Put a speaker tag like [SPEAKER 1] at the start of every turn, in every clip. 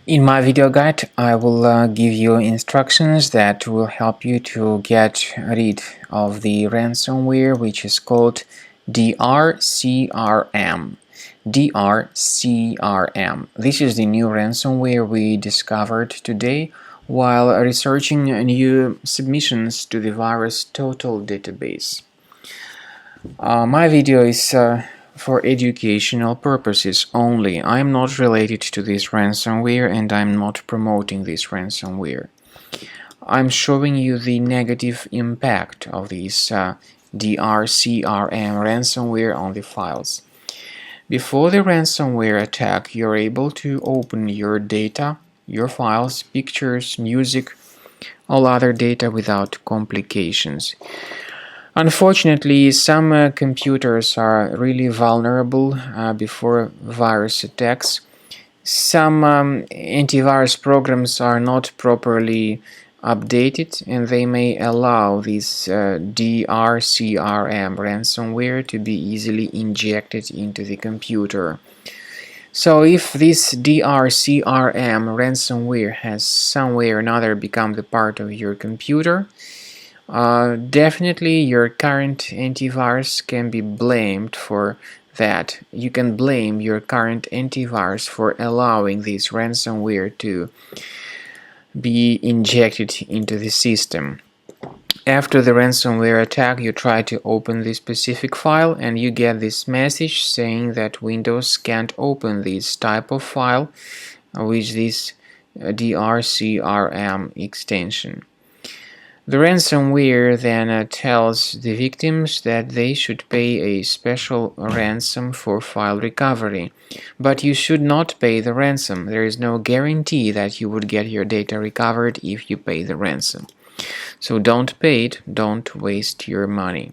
[SPEAKER 1] In my video guide, I will give you instructions that will help you to get rid of the ransomware, which is called DRCRM. DRCRM. This is the new ransomware we discovered today while researching new submissions to the virus total database. My video is for educational purposes only. I am not related to this ransomware and I'm not promoting this ransomware. I'm showing you the negative impact of this DRCRM ransomware on the files. Before the ransomware attack, you're able to open your data, your files, pictures, music, all other data without complications. Unfortunately, some computers are really vulnerable before virus attacks. Some antivirus programs are not properly updated and they may allow this DRCRM ransomware to be easily injected into the computer. So if this DRCRM ransomware has some way or another become the part of your computer, definitely your current antivirus can be blamed for that. You can blame your current antivirus for allowing this ransomware to be injected into the system. After the ransomware attack, you try to open this specific file and you get this message saying that Windows can't open this type of file with this DRCRM extension. The ransomware then tells the victims that they should pay a special ransom for file recovery. But you should not pay the ransom. There is no guarantee that you would get your data recovered if you pay the ransom. So don't pay it, don't waste your money.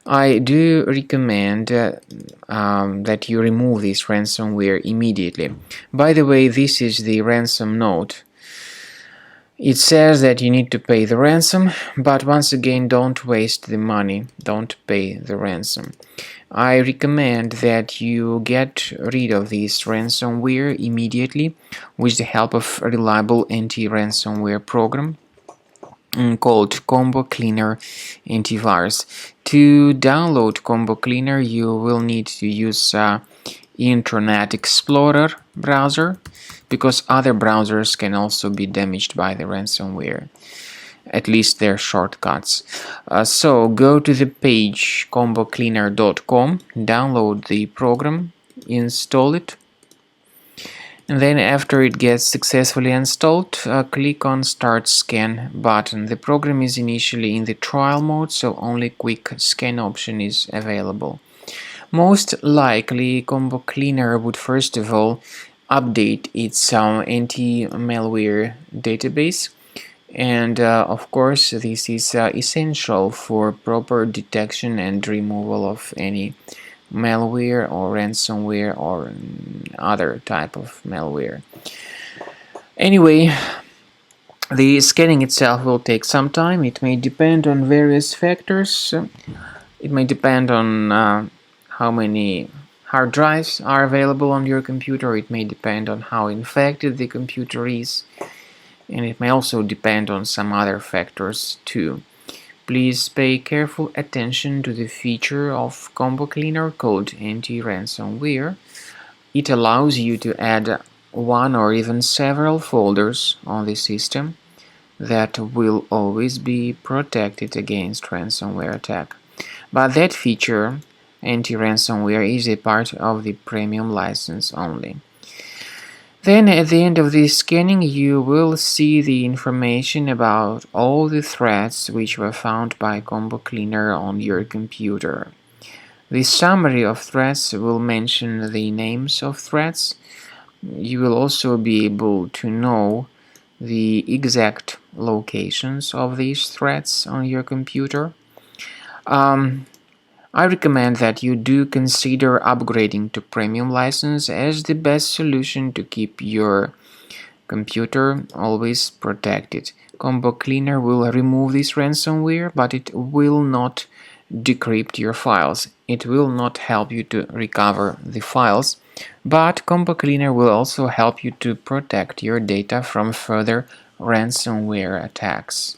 [SPEAKER 1] I do recommend that you remove this ransomware immediately. By the way, this is the ransom note. It says that you need to pay the ransom, but once again, don't waste the money, don't pay the ransom. I recommend that you get rid of this ransomware immediately with the help of a reliable anti-ransomware program called Combo Cleaner Antivirus. To download Combo Cleaner, you will need to use Internet Explorer browser, because other browsers can also be damaged by the ransomware, at least their shortcuts. So go to the page combocleaner.com, download the program, install it, and then after it gets successfully installed, click on Start Scan button. The program is initially in the trial mode, so only quick scan option is available. Most likely, Combo Cleaner would first of all update its anti-malware database, and of course this is essential for proper detection and removal of any malware or ransomware or other type of malware. Anyway, the scanning itself will take some time. It may depend on various factors. It may depend on how many hard drives are available on your computer. It may depend on how infected the computer is, and it may also depend on some other factors too. Please pay careful attention to the feature of Combo Cleaner called Anti-Ransomware. It allows you to add one or even several folders on the system that will always be protected against ransomware attack. But that feature, anti-ransomware, is a part of the premium license only. Then at the end of this scanning, you will see the information about all the threats which were found by Combo Cleaner on your computer. The summary of threats will mention the names of threats. You will also be able to know the exact locations of these threats on your computer. I recommend that you do consider upgrading to premium license as the best solution to keep your computer always protected. Combo Cleaner will remove this ransomware, but it will not decrypt your files. It will not help you to recover the files. But Combo Cleaner will also help you to protect your data from further ransomware attacks.